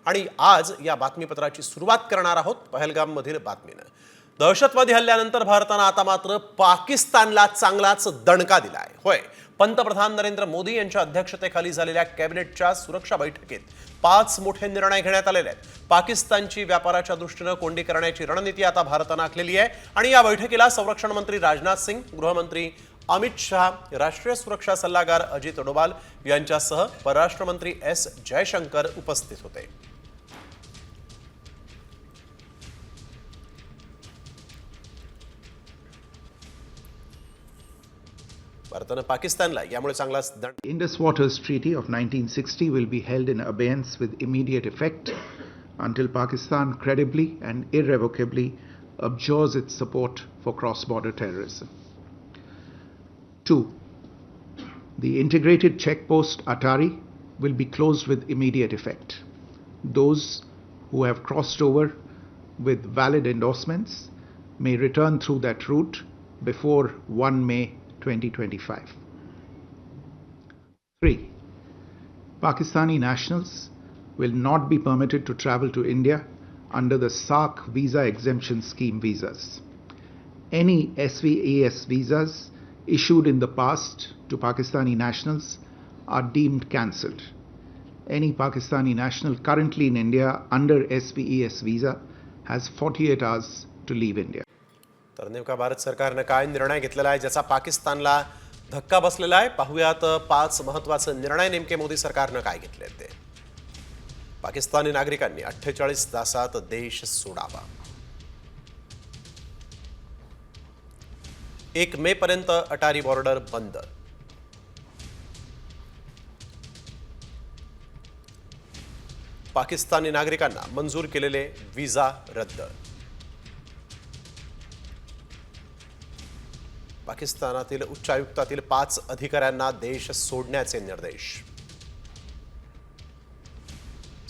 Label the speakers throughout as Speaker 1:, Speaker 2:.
Speaker 1: आणि आज या बातमीपत्राची सुरुवात करणार आहोत पहलगाममधील बातमीनं। दहशतवादी हल्ल्यानंतर भारतानं आता मात्र पाकिस्तानला चांगलाच दणका दिलाय। होय, पंतप्रधान नरेंद्र मोदी यांच्या अध्यक्षतेखाली झालेल्या कॅबिनेटच्या सुरक्षा बैठकीत 5 मोठे निर्णय घेण्यात आलेले आहेत। पाकिस्तानची व्यापाराच्या दृष्टीने कोंडी करण्याची रणनीती आता भारतानं आखलेली आहे आणि या बैठकीला संरक्षण मंत्री राजनाथ सिंह, गृहमंत्री अमित शाह, राष्ट्रीय सुरक्षा सल्लागार अजित डोभाल यांच्यासह परराष्ट्र मंत्री एस जयशंकर उपस्थित होते। भारतानं पाकिस्तानला यामुळे चांगलाच दंड।
Speaker 2: Indus Waters Treaty of 1960 will be held in abeyance with immediate effect until Pakistan credibly and irrevocably abjures its support for cross-border terrorism. 2. The integrated checkpost Atari will be closed with immediate effect. Those who have crossed over with valid endorsements may return through that route before 1 May 2025. 3. Pakistani nationals will not be permitted to travel to India under the SAARC visa exemption scheme visas. Any SVES visas issued in the past to Pakistani nationals are deemed cancelled. Any Pakistani national currently in India under SVES visa has 48 hours to leave India.
Speaker 1: तर नेमका भारत सरकारने काय निर्णय घेतलेला आहे ज्याचा पाकिस्तानला धक्का बसलेला आहे? पाहूयात 5 महत्त्वाचे निर्णय नेमके मोदी सरकारने काय घेतले ते। पाकिस्तानी नागरिकांनी 48 तासात देश सोडावा। 1 मे पर्यंत अटारी बॉर्डर बंद। पाकिस्तानी नागरिकांना मंजूर केलेले व्हिसा रद्द। पाकिस्तानातील उच्चायुक्तातील 5 अधिकाऱ्यांना देश सोडण्याचे निर्देश।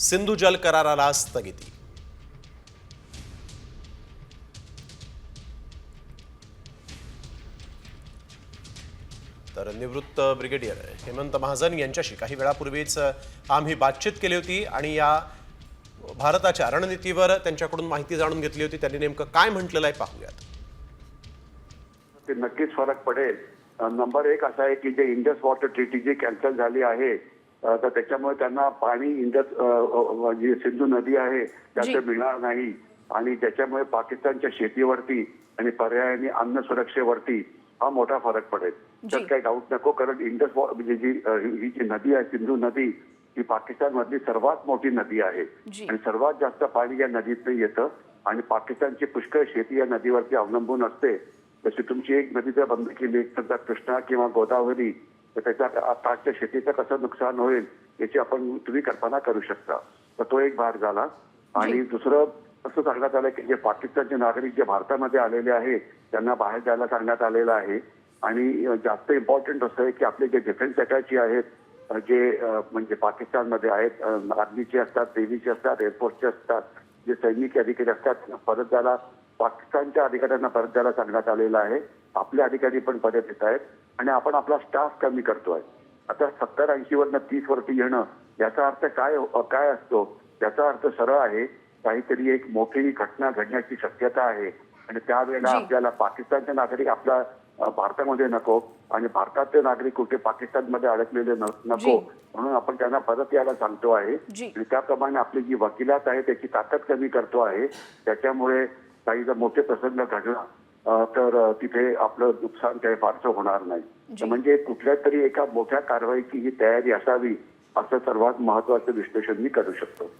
Speaker 1: सिंधू जल कराराला स्थगिती। तर निवृत्त ब्रिगेडियर हेमंत महाजन यांच्याशी काही वेळापूर्वीच आम्ही बातचीत केली होती आणि या भारताच्या रणनीतीवर त्यांच्याकडून माहिती जाणून घेतली होती। त्यांनी नेमकं काय म्हटलेलं आहे पाहूयात।
Speaker 3: नक्कीच फरक पडेल। नंबर 1 असा आहे की जे इंडस वॉटर ट्रीटी जी कॅन्सल झाली आहे तर त्याच्यामुळे त्यांना पाणी इंडस जी सिंधू नदी आहे त्याचं मिळणार नाही आणि त्याच्यामुळे पाकिस्तानच्या शेतीवरती आणि पर्यायाने अन्न सुरक्षेवरती हा मोठा फरक पडेल। त्यात काही डाऊट नको, कारण इंडस म्हणजे ही जी नदी आहे सिंधू नदी ही पाकिस्तान मधली सर्वात मोठी नदी आहे आणि सर्वात जास्त पाणी या नदीतून येतं आणि पाकिस्तानची पुष्कळ शेती या नदीवरती अवलंबून असते। जशी तुमची एक नदी जर बंद केली समजा कृष्णा किंवा गोदावरी तर त्याच्या आताच्या शेतीचं कसं नुकसान होईल याची तुम्ही कल्पना करू शकता। तर तो एक भाग झाला आणि दुसरं असं सांगण्यात आलं की जे पाकिस्तानचे नागरिक जे भारतामध्ये आलेले आहेत त्यांना बाहेर जायला सांगण्यात आलेलं आहे आणि जास्त इम्पॉर्टंट असं आहे की आपले जे डिफेन्स अटॅची आहेत जे म्हणजे पाकिस्तानमध्ये आहेत, आर्मीचे असतात, नेव्हीचे असतात, एअरफोर्सचे असतात, जे सैनिक अधिकारी असतात परत जायला पाकिस्तानच्या अधिकाऱ्यांना परत जायला सांगण्यात आलेलं आहे। आपले अधिकारी पण परत येत आहेत आणि आपण आपला स्टाफ कमी करतोय। आता 70-80 वरनं 30 वरती येणं याचा अर्थ काय असतो? याचा अर्थ सरळ आहे, काहीतरी एक मोठी घटना घडण्याची शक्यता आहे आणि त्यावेळेला आपल्याला पाकिस्तानचे नागरिक आपल्या भारतामध्ये नको आणि भारताचे नागरिक कुठे पाकिस्तानमध्ये अडकलेले नको म्हणून आपण त्यांना परत यायला सांगतो आहे आणि त्याप्रमाणे आपली जी वकिलात आहे त्याची ताकद कमी करतो आहे। त्याच्यामुळे काही जर मोठे प्रसंग घडला तर तिथे आपलं नुकसान काही फारसं होणार नाही। म्हणजे कुठल्या तरी एका मोठ्या कारवाईची ही तयारी असावी असं सर्वात महत्वाचं विश्लेषण मी करू शकतो।